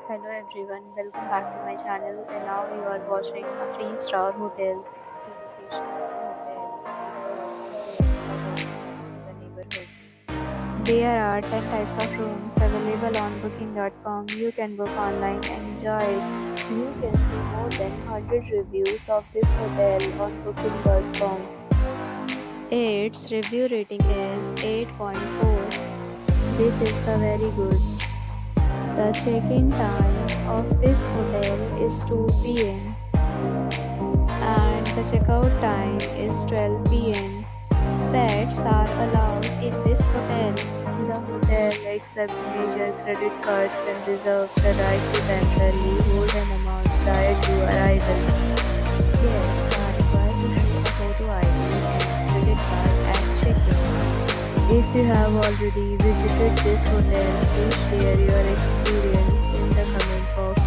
Hello everyone, welcome back to my channel and now you are watching a 3-star hotel. The location of the hotel is superb and there's a lot of in the neighborhood. There are 10 types of rooms available on booking.com. You can book online and enjoy it. You can see more than 100 reviews of this hotel on booking.com. Its review rating is 8.4. This is the very good. The check-in time of this hotel is 2 p.m. and the checkout time is 12 p.m. Pets are allowed in this hotel. The hotel accepts major credit cards and reserves the right to temporarily hold an amount prior to arrival. Guests are required to show a photo ID and credit card at check-in. If you have already visited this hotel, please share your experience in the comment box.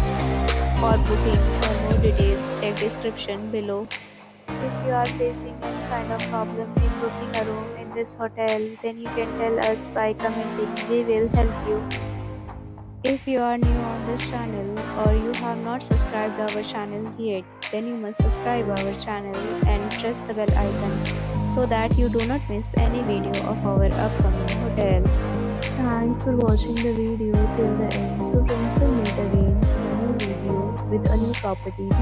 For booking or more details, check description below. If you are facing any kind of problem in booking a room in this hotel, then you can tell us by commenting. We will help you. If you are new on this channel or you have not subscribed our channel yet, then you must subscribe our channel and press the bell icon so that you do not miss any video of our upcoming hotel. Thanks for watching the video till the end. So friends, will meet again in a new video with a new property. Be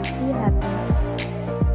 safe, be happy.